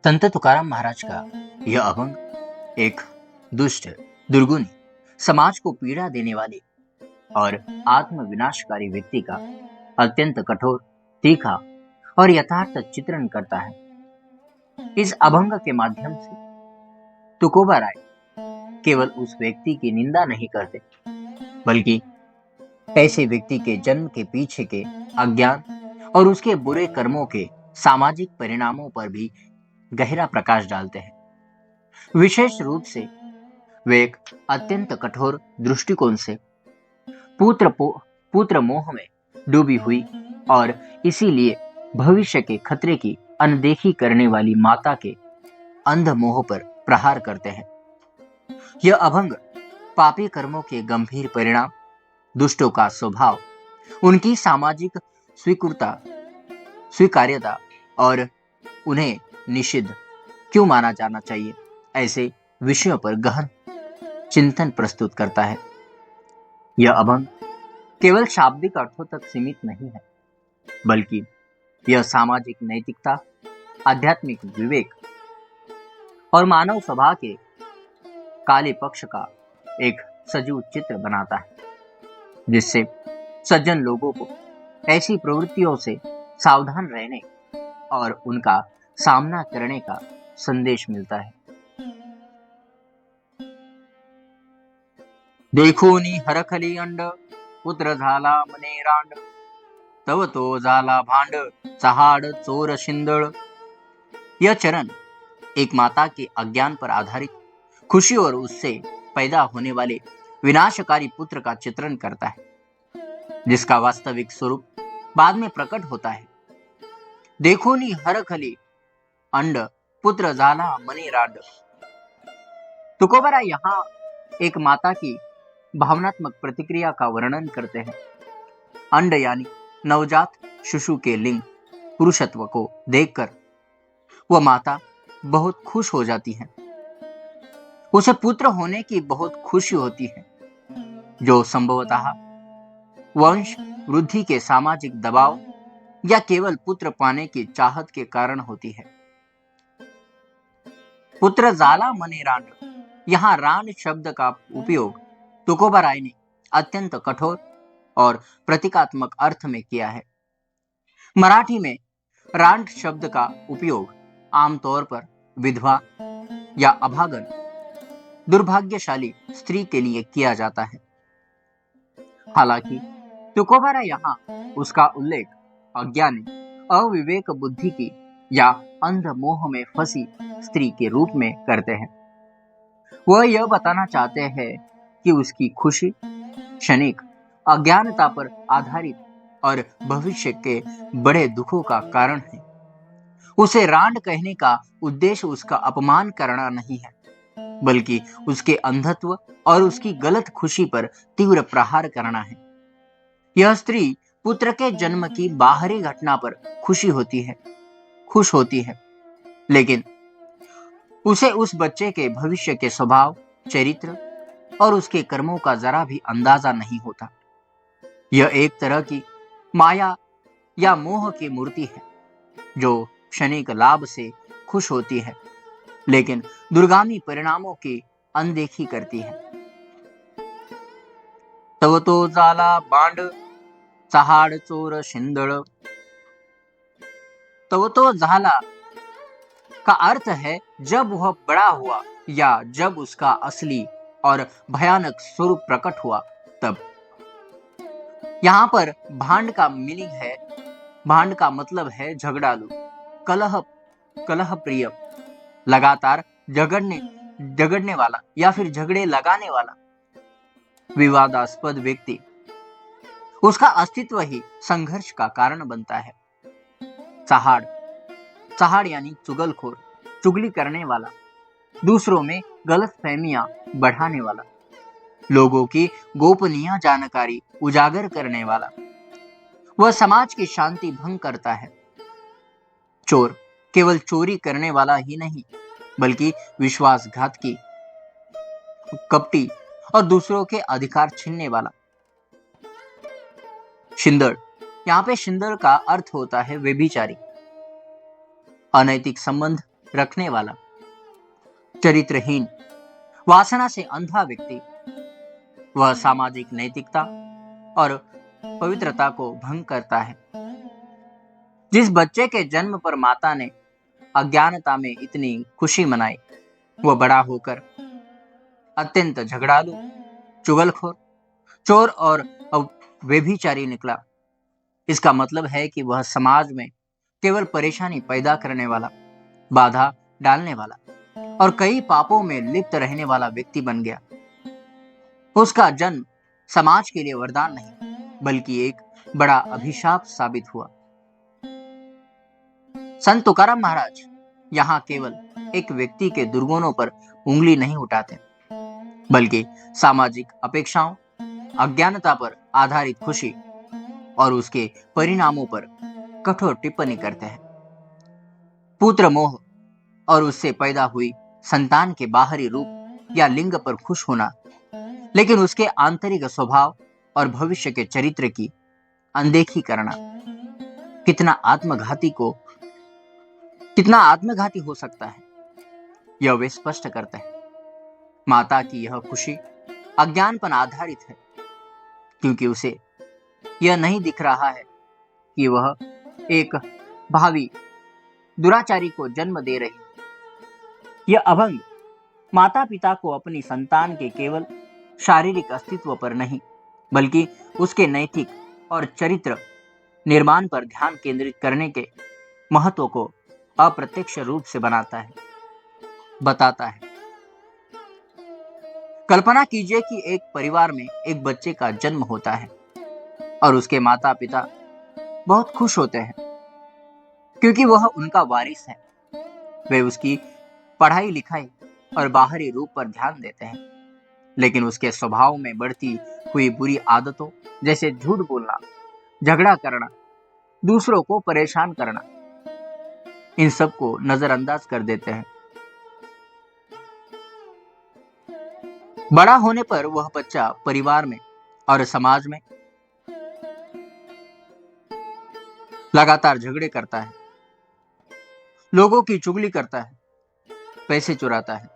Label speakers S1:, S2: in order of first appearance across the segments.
S1: संत तुकाराम महाराज का यह अभंग एक दुष्ट, दुर्गुणी, समाज को पीड़ा देने वाले और आत्म विनाशकारी व्यक्ति का अत्यंत कठोर, तीखा और यथार्थ चित्रण करता है। इस अभंग के माध्यम से तुकोबा राय केवल उस व्यक्ति की निंदा नहीं करते, बल्कि ऐसे व्यक्ति के जन्म के पीछे के अज्ञान और उसके बुरे कर्मों के सामाजिक परिणामों पर भी गहरा प्रकाश डालते हैं। विशेष रूप से वे एक अत्यंत कठोर दृष्टिकोण से पुत्र मोह में डूबी हुई और इसीलिए भविष्य के खतरे की अनदेखी करने वाली माता के अंध मोह पर प्रहार करते हैं। यह अभंग पापी कर्मों के गंभीर परिणाम, दुष्टों का स्वभाव, उनकी सामाजिक स्वीकार्यता और उन्हें निषिद्ध क्यों माना जाना चाहिए, ऐसे विषयों पर गहन चिंतन प्रस्तुत करता है। यह अभंग केवल शाब्दिक अर्थों तक सीमित नहीं है, बल्कि यह सामाजिक नैतिकता, आध्यात्मिक विवेक और मानव स्वभाव के काले पक्ष का एक सजीव चित्र बनाता है, जिससे सज्जन लोगों को ऐसी प्रवृत्तियों से सावधान रहने और उनका सामना करने का संदेश मिलता है। देखोनी हरखली अंड, पुत्र झाला मने रांड, तव तो झाला भांड, चहाड चोर शिंदळ। यह चरण एक माता के अज्ञान पर आधारित खुशी और उससे पैदा होने वाले विनाशकारी पुत्र का चित्रण करता है, जिसका वास्तविक स्वरूप बाद में प्रकट होता है। देखोनी हरखली अंड, पुत्र झाला मने रांड। तुकोबा राय यहाँ एक माता की भावनात्मक प्रतिक्रिया का वर्णन करते हैं। अंड यानी नवजात शिशु के लिंग पुरुषत्व को देखकर वह माता बहुत खुश हो जाती है। उसे पुत्र होने की बहुत खुशी होती है, जो संभवतः वंश वृद्धि के सामाजिक दबाव या केवल पुत्र पाने की चाहत के कारण होती है। पुत्र झाला मने रांड, यहाँ रांड शब्द का उपयोग तुकोबा राय ने अत्यंत कठोर और प्रतीकात्मक अर्थ में किया है। मराठी में रांड शब्द का उपयोग आमतौर पर विधवा या अभागन, दुर्भाग्यशाली स्त्री के लिए किया जाता है। हालांकि तुकोबा राय यहाँ उसका उल्लेख अज्ञानी, अविवेक बुद्धि की या अंध मोह में फंसी स्त्री के रूप में करते हैं। वह यह बताना चाहते हैं कि उसकी खुशी क्षणिक अज्ञानता पर आधारित और भविष्य के बड़े दुखों का कारण है। उसे रांड कहने का उद्देश्य उसका अपमान करना नहीं है, बल्कि उसके अंधत्व और उसकी गलत खुशी पर तीव्र प्रहार करना है। यह स्त्री पुत्र के जन्म की बाहरी घटना पर खुश होती है, लेकिन उसे उस बच्चे के भविष्य के स्वभाव, चरित्र और उसके कर्मों का जरा भी अंदाजा नहीं होता। यह एक तरह की माया या मोह की मूर्ति है, जो क्षणिक लाभ से खुश होती है, लेकिन दुर्गामी परिणामों की अनदेखी करती है। तव तो झाला बांड, चहाड चोर शिंदळ। तव तो झाला का अर्थ है जब वह बड़ा हुआ या जब उसका असली और भयानक स्वरूप प्रकट हुआ तब। यहाँ पर भांड का मीनिंग है, भांड का मतलब है झगड़ालू, कलह प्रिय, लगातार झगड़ने वाला या फिर झगड़े लगाने वाला विवादास्पद व्यक्ति। उसका अस्तित्व ही संघर्ष का कारण बनता है। चहाड़ यानी चुगलखोर, चुगली करने वाला, दूसरों में गलतफहमियां बढ़ाने वाला, लोगों की गोपनीय जानकारी उजागर करने वाला। वह समाज की शांति भंग करता है। चोर केवल चोरी करने वाला ही नहीं, बल्कि विश्वासघातकी, कपटी और दूसरों के अधिकार छीनने वाला। शिंदड़, यहाँ पे शिंदड़ का अर्थ होता है व्यभिचारी, अनैतिक संबंध रखने वाला, चरित्रहीन, वासना से अंधा व्यक्ति, वह सामाजिक नैतिकता और पवित्रता को भंग करता है। जिस बच्चे के जन्म पर माता ने अज्ञानता में इतनी खुशी मनाई, वह बड़ा होकर अत्यंत झगड़ालू, चुगलखोर, चोर और व्यभिचारी निकला। इसका मतलब है कि वह समाज में केवल परेशानी पैदा करने वाला, बाधा डालने वाला और कई पापों में लिप्त रहने वाला व्यक्ति बन गया। उसका जन्म समाज के लिए वरदान नहीं, बल्कि एक बड़ा अभिशाप साबित हुआ। संत तुकाराम महाराज यहाँ केवल एक व्यक्ति के दुर्गुणों पर उंगली नहीं उठाते, बल्कि सामाजिक अपेक्षाओं, अज्ञानता पर आधारित खुशी और उसके परिणामों पर कठोर टिप्पणी करते हैं। पुत्र मोह और उससे पैदा हुई संतान के बाहरी रूप या लिंग पर खुश होना, लेकिन उसके आंतरिक स्वभाव और भविष्य के चरित्र की अनदेखी करना कितना आत्मघाती हो सकता है, यह वे स्पष्ट करते हैं। माता की यह खुशी अज्ञान पर आधारित है, क्योंकि उसे यह नहीं दिख रहा है कि वह एक भावी दुराचारी को जन्म दे रही है। यह अभंग माता पिता को अपनी संतान के केवल शारीरिक अस्तित्व पर नहीं, बल्कि उसके नैतिक और चरित्र निर्माण पर ध्यान केंद्रित करने के महत्व को अप्रत्यक्ष रूप से बताता है। कल्पना कीजिए कि एक परिवार में एक बच्चे का जन्म होता है और उसके माता पिता बहुत खुश होते हैं, क्योंकि वह उनका वारिस है। वे उसकी पढ़ाई लिखाई और बाहरी रूप पर ध्यान देते हैं, लेकिन उसके स्वभाव में बढ़ती हुई बुरी आदतों जैसे झूठ बोलना, झगड़ा करना, दूसरों को परेशान करना, इन सब को नजरअंदाज कर देते हैं। बड़ा होने पर वह बच्चा परिवार में और समाज में लगातार झगड़े करता है, लोगों की चुगली करता है, पैसे चुराता है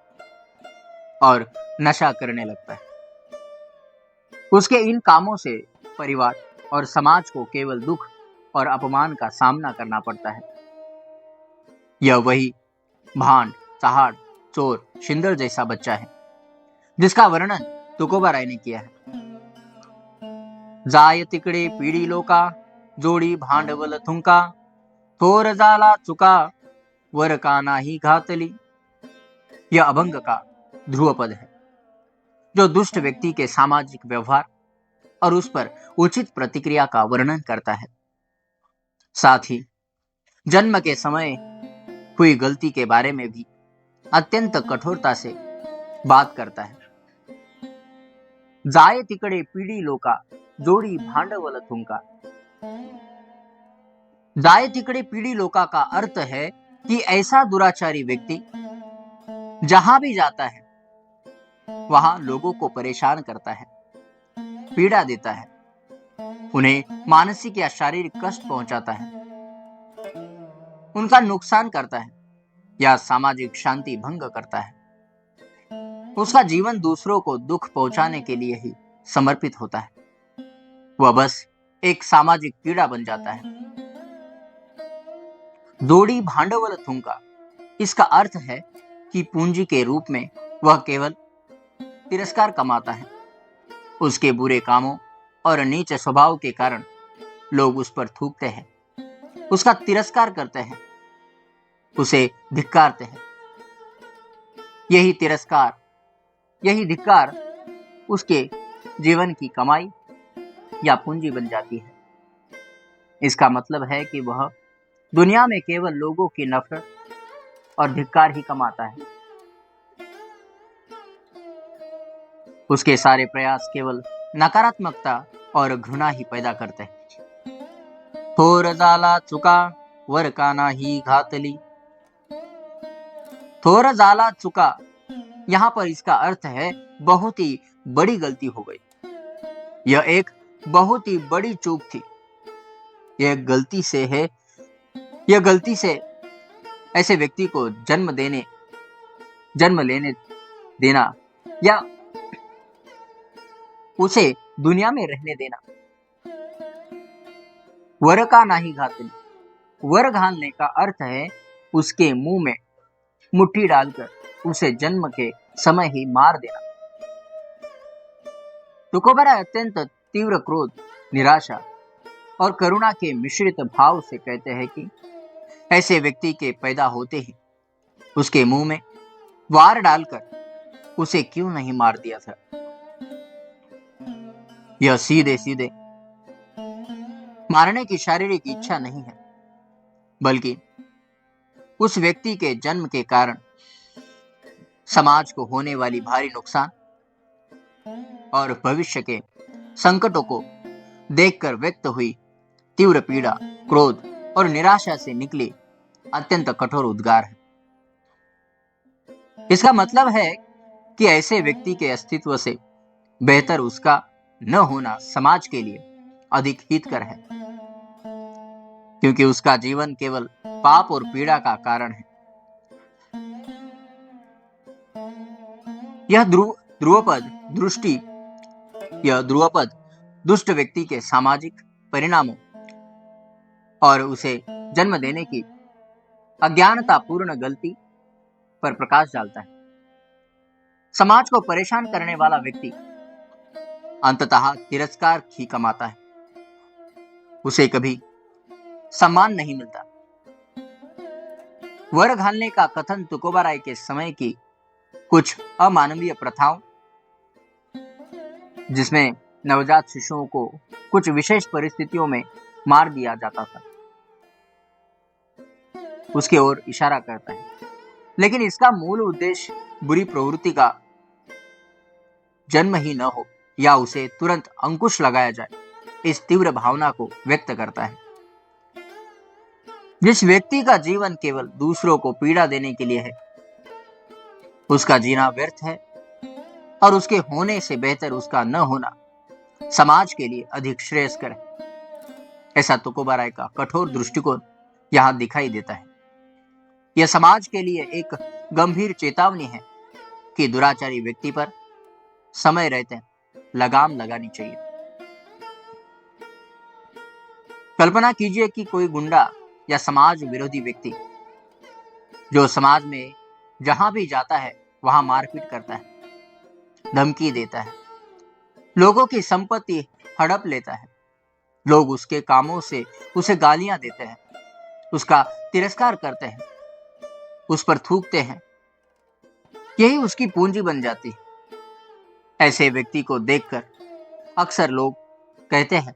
S1: और नशा करने लगता है। उसके इन कामों से परिवार और समाज को केवल दुख और अपमान का सामना करना पड़ता है। यह वही भांड, चहाड़, चोर, शिंदर जैसा बच्चा है जिसका वर्णन तुकोबाराय ने किया है। जाय तिकडे पीडी लोका, जोडी भांडवल थुंका, थोर जाला चुका, वर का नाही घातली। यह अभंग का ध्रुव पद है, जो दुष्ट व्यक्ति के सामाजिक व्यवहार और उस पर उचित प्रतिक्रिया का वर्णन करता है। साथ ही जन्म के समय हुई गलती के बारे में भी अत्यंत कठोरता से बात करता है। जाय तिकडे पीडी लोका, जोडी भांडवल थुंका। जाय तिकडे पीडी लोका का अर्थ है कि ऐसा दुराचारी व्यक्ति जहां भी जाता है वहां लोगों को परेशान करता है, पीड़ा देता है, उन्हें मानसिक या शारीरिक कष्ट पहुंचाता है, उनका नुकसान करता है या सामाजिक शांति भंग करता है। उसका जीवन दूसरों को दुख पहुंचाने के लिए ही समर्पित होता है। वह बस एक सामाजिक कीड़ा बन जाता है। जोड़ी भांडवल थुंका, इसका अर्थ है कि पूंजी के रूप में वह केवल तिरस्कार कमाता है। उसके बुरे कामों और नीच स्वभाव के कारण लोग उस पर थूकते हैं, उसका तिरस्कार करते हैं, उसे धिक्कारते हैं। यही धिक्कार उसके जीवन की कमाई या पूंजी बन जाती है। इसका मतलब है कि वह दुनिया में केवल लोगों की नफरत और धिक्कार ही कमाता है। उसके सारे प्रयास केवल नकारात्मकता और घृणा ही पैदा करते हैं। थोर जाला चुका, वर का नाही घातली। थोर जाला चुका, यहां पर इसका अर्थ है बहुत ही बड़ी गलती हो गई। यह एक बहुत ही बड़ी चूक थी। यह गलती से ऐसे व्यक्ति को जन्म लेने देना या उसे दुनिया में रहने देना। वर का नाही घातली, वर घालने का अर्थ है उसके मुंह में मुट्ठी डालकर उसे जन्म के समय ही मार देना। तुकोबराय अत्यंत तीव्र क्रोध, निराशा और करुणा के मिश्रित भाव से कहते हैं कि ऐसे व्यक्ति के पैदा होते ही उसके मुंह में वार डालकर उसे क्यों नहीं मार दिया था। यह सीधे सीधे मारने की शारीरिक इच्छा नहीं है, बल्कि उस व्यक्ति के जन्म के कारण समाज को होने वाली भारी नुकसान और भविष्य के संकटों को देखकर व्यक्त हुई तीव्र पीड़ा, क्रोध और निराशा से निकली अत्यंत कठोर उद्गार है। इसका मतलब है कि ऐसे व्यक्ति के अस्तित्व से बेहतर उसका न होना समाज के लिए अधिक हितकर है, क्योंकि उसका जीवन केवल पाप और पीड़ा का कारण है। यह ध्रुवपद दुष्ट व्यक्ति के सामाजिक परिणामों और उसे जन्म देने की अज्ञानतापूर्ण गलती पर प्रकाश डालता है। समाज को परेशान करने वाला व्यक्ति अंततः तिरस्कार ही कमाता है, उसे कभी सम्मान नहीं मिलता। वर घालने का कथन तुकोबाराय के समय की कुछ अमानवीय प्रथाओं, जिसमें नवजात शिशुओं को कुछ विशेष परिस्थितियों में मार दिया जाता था, उसकी ओर इशारा करता है। लेकिन इसका मूल उद्देश्य बुरी प्रवृत्ति का जन्म ही न हो या उसे तुरंत अंकुश लगाया जाए, इस तीव्र भावना को व्यक्त करता है। जिस व्यक्ति का जीवन केवल दूसरों को पीड़ा देने के लिए है, उसका जीना व्यर्थ है और उसके होने से बेहतर उसका न होना समाज के लिए अधिक श्रेयस्कर है। ऐसा तुकोबाराय का कठोर दृष्टिकोण यहां दिखाई देता है। यह समाज के लिए एक गंभीर चेतावनी है कि दुराचारी व्यक्ति पर समय रहते लगाम लगानी चाहिए। कल्पना कीजिए कि कोई गुंडा या समाज विरोधी व्यक्ति जो समाज में जहां भी जाता है वहां मारपीट करता है, धमकी देता है, लोगों की संपत्ति हड़प लेता है, लोग उसके कामों से उसे गालियां देते हैं, उसका तिरस्कार करते हैं, उस पर थूकते हैं, यही उसकी पूंजी बन जाती है। ऐसे व्यक्ति को देखकर अक्सर लोग कहते हैं,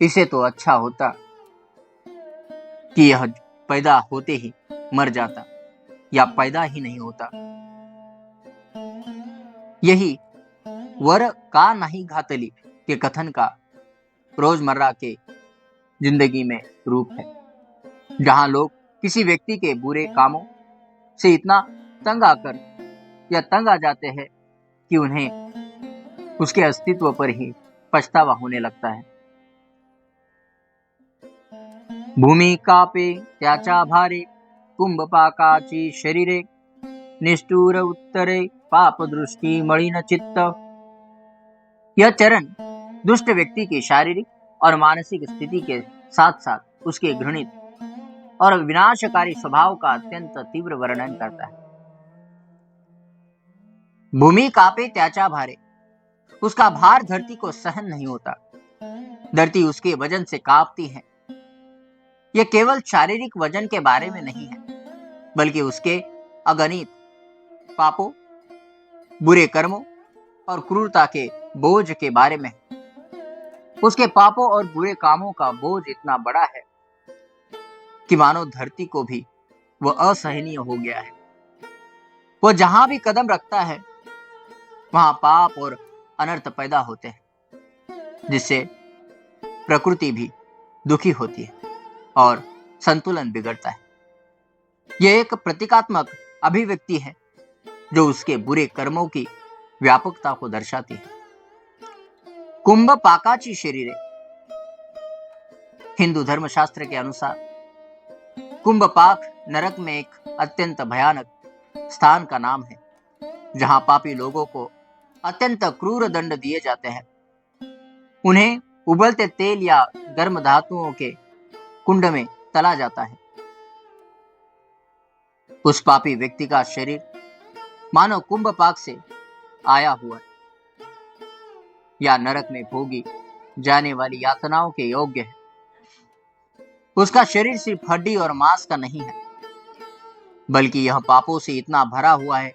S1: इसे तो अच्छा होता कि यह पैदा होते ही मर जाता या पैदा ही नहीं होता। यही वर का नहीं घातली के कथन का रोजमर्रा के जिंदगी में रूप है, जहां लोग किसी व्यक्ति के बुरे कामों से इतना तंग आ जाते हैं कि उन्हें उसके अस्तित्व पर ही पछतावा होने लगता है। भूमि कापे त्याचा भारे, कुंभपाकाची शरीरे, निष्ठुर उत्तरे पाप दृष्टि मलिन चित्त। यह चरण दुष्ट व्यक्ति की शारीरिक और मानसिक स्थिति के साथ साथ उसके घृणित और विनाशकारी स्वभाव का अत्यंत तीव्र वर्णन करता है। भूमि कापे त्याचा भारे, उसका भार धरती को सहन नहीं होता, धरती उसके वजन से कांपती है। यह केवल शारीरिक वजन के बारे में नहीं है, बल्कि उसके अगणित पापों, बुरे कर्मों और क्रूरता के बोझ के बारे में। उसके पापों और बुरे कामों का बोझ इतना बड़ा है कि मानो धरती को भी वह असहनीय हो गया है। वह जहां भी कदम रखता है वहां पाप और अनर्थ पैदा होते हैं, जिससे प्रकृति भी दुखी होती है और संतुलन बिगड़ता है। यह एक प्रतीकात्मक अभिव्यक्ति है जो उसके बुरे कर्मों की व्यापकता को दर्शाती है। कुंभ पाकाची शरीरे, हिंदू धर्मशास्त्र के अनुसार कुंभ पाक नरक में एक अत्यंत भयानक स्थान का नाम है, जहां पापी लोगों को अत्यंत क्रूर दंड दिए जाते हैं। उन्हें उबलते तेल या गर्म धातुओं के कुंड में तला जाता है। उस पापी व्यक्ति का शरीर मानो कुंभ पाक से आया हुआ है या नरक में भोगी जाने वाली यातनाओं के योग्य है। उसका शरीर सिर्फ हड्डी और मांस का नहीं है, बल्कि यह पापों से इतना भरा हुआ है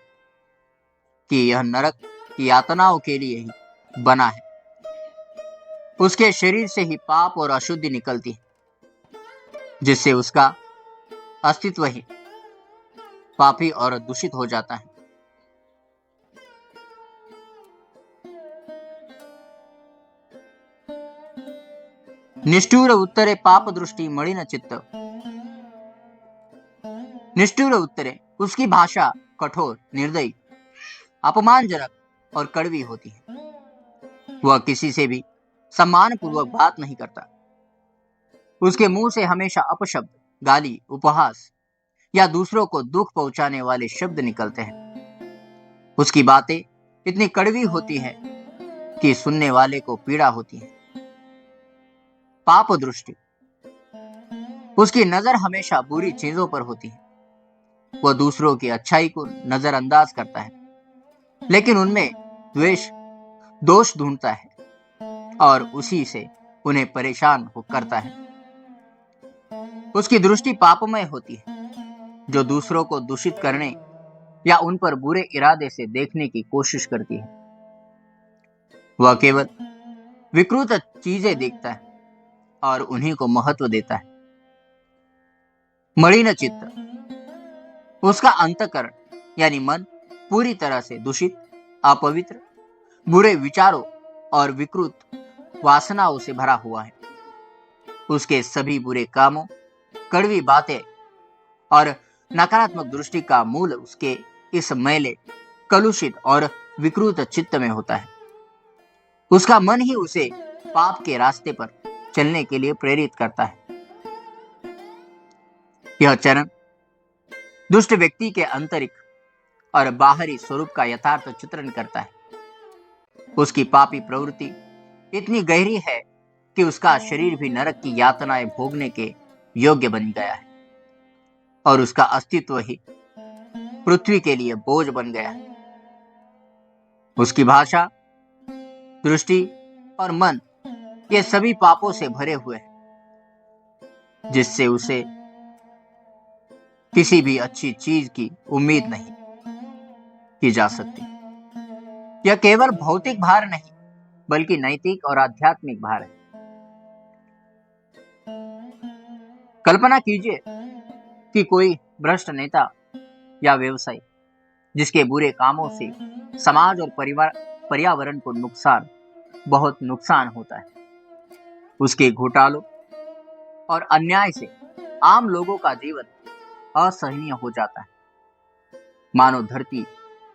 S1: कि यह नरक की यातनाओं के लिए ही बना है। उसके शरीर से ही पाप और अशुद्धि निकलती है, जिससे उसका अस्तित्व ही पापी और दूषित हो जाता है। निष्ठुर उत्तरे पाप दृष्टि मलिन चित्त। निष्ठुर उत्तरे, उसकी भाषा कठोर, निर्दयी, अपमानजनक और कड़वी होती है। वह किसी से भी सम्मान पूर्वक बात नहीं करता। उसके मुंह से हमेशा अपशब्द, गाली, उपहास या दूसरों को दुख पहुंचाने वाले शब्द निकलते हैं। उसकी बातें इतनी कड़वी होती है कि सुनने वाले को पीड़ा होती है। पाप दृष्टि, उसकी नजर हमेशा बुरी चीजों पर होती है। वह दूसरों की अच्छाई को नजरअंदाज करता है, लेकिन उनमें द्वेष, दोष ढूंढता है और उसी से उन्हें परेशान करता है। उसकी दृष्टि पापमय होती है, जो दूसरों को दूषित करने या उन पर बुरे इरादे से देखने की कोशिश करती है। वह केवल विकृत चीजें देखता है और उन्हीं को महत्व देता है। मलिन चित्त, उसका अंतःकरण यानी मन पूरी तरह से दूषित, अपवित्र, बुरे विचारों और विकृत वासनाओं से भरा हुआ है। उसके सभी बुरे कामों, कड़वी बातें और नकारात्मक दृष्टि का मूल उसके इस मैले, कलुषित और विकृत चित्त में होता है। उसका मन ही उसे पाप के रास्ते पर चलने के लिए प्रेरित करता है। यह चरण दुष्ट व्यक्ति के आंतरिक और बाहरी स्वरूप का यथार्थ चित्रण करता है। उसकी पापी प्रवृत्ति इतनी गहरी है कि उसका शरीर भी नरक की यातनाएं भोगने के योग्य बन गया है और उसका अस्तित्व ही पृथ्वी के लिए बोझ बन गया है। उसकी भाषा, दृष्टि और मन, ये सभी पापों से भरे हुए हैं, जिससे उसे किसी भी अच्छी चीज की उम्मीद नहीं की जा सकती। यह केवल भौतिक भार नहीं, बल्कि नैतिक और आध्यात्मिक भार है। कल्पना कीजिए कि कोई भ्रष्ट नेता या व्यवसायी, जिसके बुरे कामों से समाज और पर्यावरण को बहुत नुकसान होता है। उसके घोटालों और अन्याय से आम लोगों का जीवन असहनीय हो जाता है, मानो धरती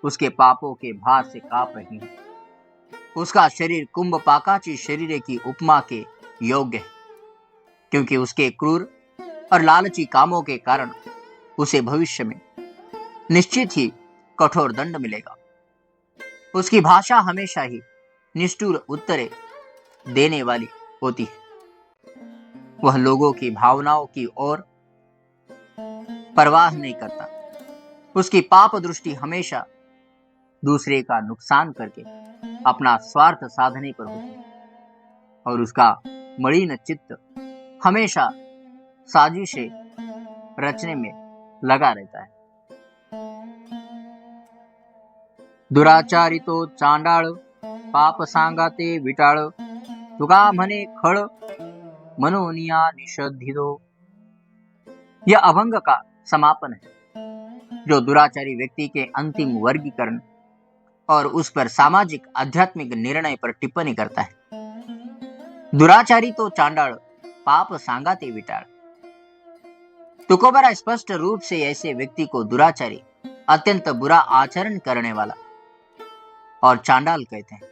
S1: उसके पापों के भार से कांप रही है। उसका शरीर कुंभपाकाची शरीर की उपमा के योग्य है, क्योंकि उसके क्रूर और लालची कामों के कारण उसे भविष्य में निश्चित ही कठोर दंड मिलेगा। उसकी भाषा हमेशा ही निष्ठुर उत्तरे देने वाली होती है। वह लोगों की भावनाओं की ओर परवाह नहीं करता। उसकी पाप दृष्टि हमेशा दूसरे का नुकसान करके अपना स्वार्थ साधने पर होती है और उसका मलिन चित्त हमेशा साजिशें रचने में लगा रहता है। दुराचारितो चांडाळ, पाप सांगाते विटाळ, तुका म्हणे खळ, मनोनिया निषद्धिदो। यह अभंग का समापन है, जो दुराचारी व्यक्ति के अंतिम वर्गीकरण और उस पर सामाजिक आध्यात्मिक निर्णय पर टिप्पणी करता है। दुराचारी तो चांडाळ, पाप सांगाते विटाळ। तुकोबरा स्पष्ट रूप से ऐसे व्यक्ति को दुराचारी, अत्यंत बुरा आचरण करने वाला और चांडाल कहते हैं।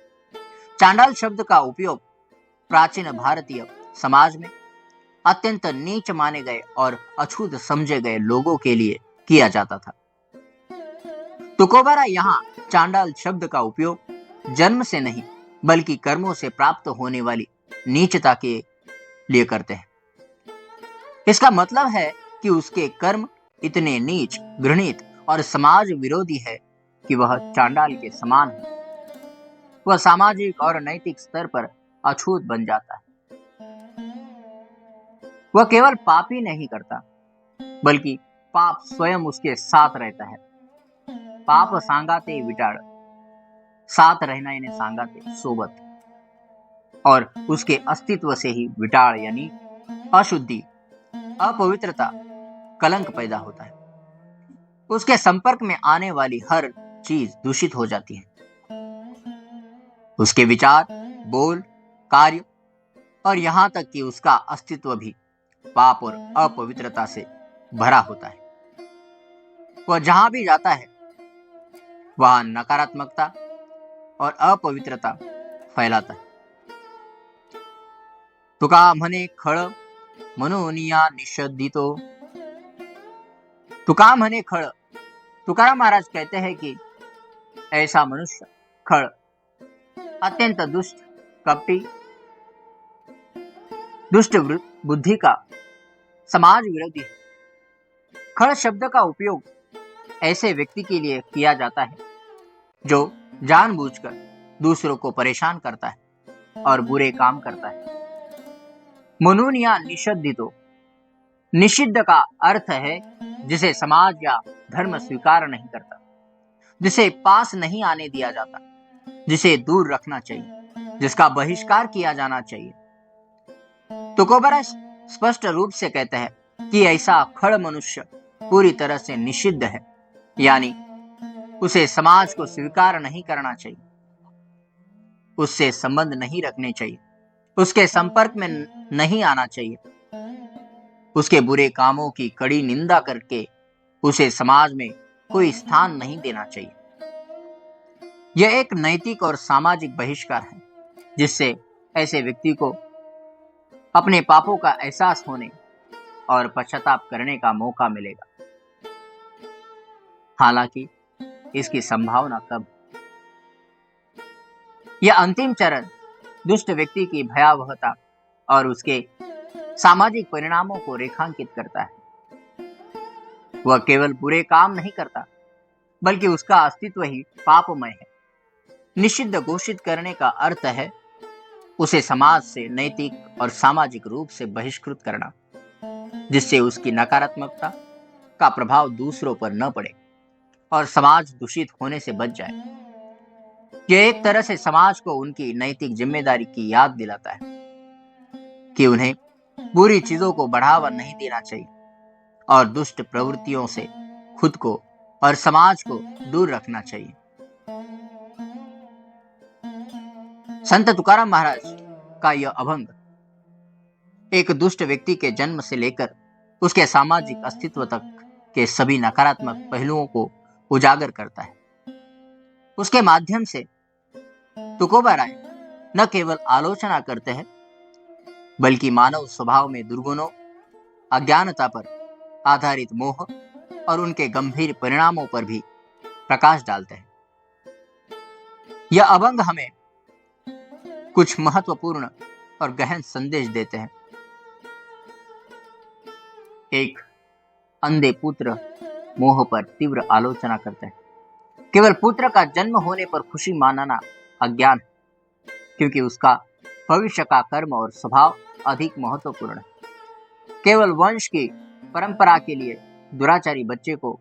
S1: चांडाल शब्द का उपयोग प्राचीन भारतीय समाज में अत्यंत नीच माने गए और अछूत समझे गए लोगों के लिए किया जाता था। तुकोबाराय यहाँ चांडाल शब्द का उपयोग जन्म से नहीं बल्कि कर्मों से प्राप्त होने वाली नीचता के लिए करते हैं। इसका मतलब है कि उसके कर्म इतने नीच, घृणित और समाज विरोधी है कि वह चांडाल के समान है। वह सामाजिक और नैतिक स्तर पर अछूत बन जाता है। वह केवल पाप ही नहीं करता बल्कि पाप स्वयं उसके साथ रहता है। पाप सांगाते विटाड़, साथ रहना इन्हें सांगाते सोबत, और उसके अस्तित्व से ही विटाड़ यानी अशुद्धि, अपवित्रता, कलंक पैदा होता है। उसके संपर्क में आने वाली हर चीज दूषित हो जाती है। उसके विचार, बोल, कार्य और यहाँ तक कि उसका अस्तित्व भी पाप और अपवित्रता से भरा होता है। वह जहां भी जाता है वहां नकारात्मकता और अपवित्रता फैलाता है। तुका म्हणे खळ म्हणून या निषेधितो। तुका म्हणे खळ, तुकाराम महाराज कहते हैं कि ऐसा मनुष्य खळ, अत्यंत दुष्ट, कपटी, दुष्ट बुद्धि का, समाज विरोधी है। खड़ शब्द का उपयोग ऐसे व्यक्ति के लिए किया जाता है जो जानबूझकर दूसरों को परेशान करता है और बुरे काम करता है। म्हणून या निषिद्धो, निषिद्ध का अर्थ है जिसे समाज या धर्म स्वीकार नहीं करता, जिसे पास नहीं आने दिया जाता, जिसे दूर रखना चाहिए, जिसका बहिष्कार किया जाना चाहिए। तुकोबाराय स्पष्ट रूप से कहते हैं कि ऐसा खड़ मनुष्य पूरी तरह से निषिद्ध है, यानी उसे समाज को स्वीकार नहीं करना चाहिए, उससे संबंध नहीं रखने चाहिए, उसके संपर्क में नहीं आना चाहिए, उसके बुरे कामों की कड़ी निंदा करके उसे समाज में कोई स्थान नहीं देना चाहिए। यह एक नैतिक और सामाजिक बहिष्कार है जिससे ऐसे व्यक्ति को अपने पापों का एहसास होने और पश्चाताप करने का मौका मिलेगा। हालांकि इसकी संभावना कम। यह अंतिम चरण दुष्ट व्यक्ति की भयावहता और उसके सामाजिक परिणामों को रेखांकित करता है। वह केवल बुरे काम नहीं करता बल्कि उसका अस्तित्व ही पापमय है। निषिद्ध घोषित करने का अर्थ है उसे समाज से नैतिक और सामाजिक रूप से बहिष्कृत करना, जिससे उसकी नकारात्मकता का प्रभाव दूसरों पर न पड़े और समाज दूषित होने से बच जाए। यह एक तरह से समाज को उनकी नैतिक जिम्मेदारी की याद दिलाता है कि उन्हें बुरी चीजों को बढ़ावा नहीं देना चाहिए और दुष्ट प्रवृत्तियों से खुद को और समाज को दूर रखना चाहिए। संत तुकाराम महाराज का यह अभंग एक दुष्ट व्यक्ति के जन्म से लेकर उसके सामाजिक अस्तित्व तक के सभी नकारात्मक पहलुओं को उजागर करता है। उसके माध्यम से तुकोबाराय न केवल आलोचना करते हैं बल्कि मानव स्वभाव में दुर्गुणों, अज्ञानता पर आधारित मोह और उनके गंभीर परिणामों पर भी प्रकाश डालते हैं। यह अभंग हमें कुछ महत्वपूर्ण और गहन संदेश देते हैं। एक, अंधे पुत्र मोह पर तीव्र आलोचना करते हैं। केवल पुत्र का जन्म होने पर खुशी मानना अज्ञान है, क्योंकि उसका भविष्य का कर्म और स्वभाव अधिक महत्वपूर्ण है। केवल वंश की परंपरा के लिए दुराचारी बच्चे को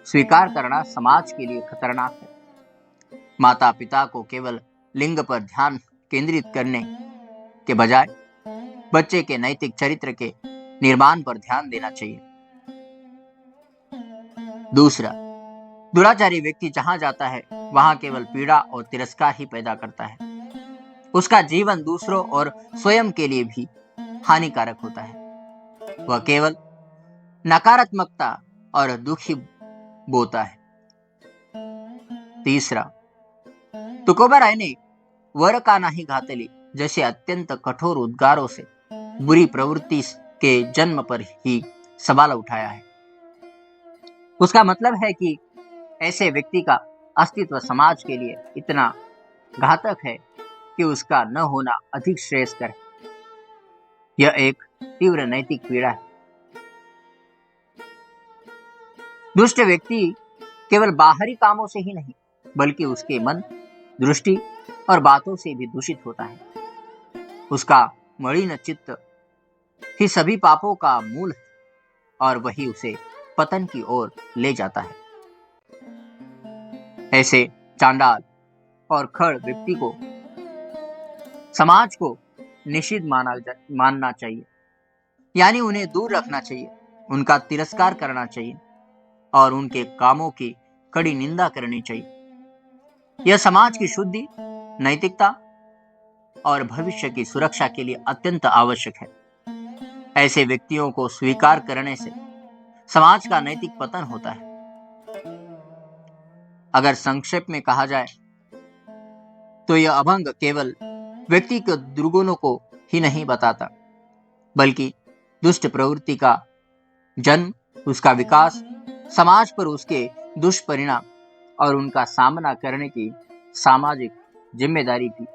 S1: स्वीकार करना समाज के लिए खतरनाक है। माता पिता को केवल लिंग पर ध्यान केंद्रित करने के बजाय बच्चे के नैतिक चरित्र के निर्माण पर ध्यान देना चाहिए। दूसरा, दुराचारी व्यक्ति जहां जाता है वहां केवल पीड़ा और तिरस्कार ही पैदा करता है। उसका जीवन दूसरों और स्वयं के लिए भी हानिकारक होता है। वह केवल नकारात्मकता और दुखी बोता है। तीसरा, तुकोबाराय ने वर का नाही घातली जैसे अत्यंत कठोर उद्गारों से बुरी प्रवृत्ति के जन्म पर ही सवाल उठाया है। उसका मतलब है कि ऐसे व्यक्ति का अस्तित्व समाज के लिए इतना घातक है कि उसका न होना अधिक श्रेयस्कर है। यह एक तीव्र नैतिक पीड़ा है। दुष्ट व्यक्ति केवल बाहरी कामों से ही नहीं, बल्कि उसके मन, दृष्टि और बातों से भी दूषित होता है। उसका मलिन चित्त ही सभी पापों का मूल है और वही उसे पतन की ओर ले जाता है। ऐसे चांडाल और खड़ व्यक्ति को समाज को निषिद्ध मानना चाहिए, यानी उन्हें दूर रखना चाहिए, उनका तिरस्कार करना चाहिए और उनके कामों की कड़ी निंदा करनी चाहिए। यह समाज की शुद्धि, नैतिकता और भविष्य की सुरक्षा के लिए अत्यंत आवश्यक है। ऐसे व्यक्तियों को स्वीकार करने से समाज का नैतिक पतन होता है। अगर संक्षेप में कहा जाए तो यह अभंग केवल व्यक्ति के दुर्गुणों को ही नहीं बताता, बल्कि दुष्ट प्रवृत्ति का जन्म, उसका विकास, समाज पर उसके दुष्परिणाम और उनका सामना करने की सामाजिक जिम्मेदारी भी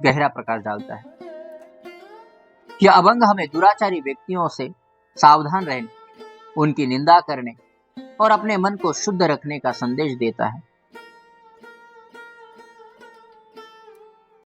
S1: गहरा प्रकाश डालता है। यह अभंग हमें दुराचारी व्यक्तियों से सावधान रहने, उनकी निंदा करने और अपने मन को शुद्ध रखने का संदेश देता है।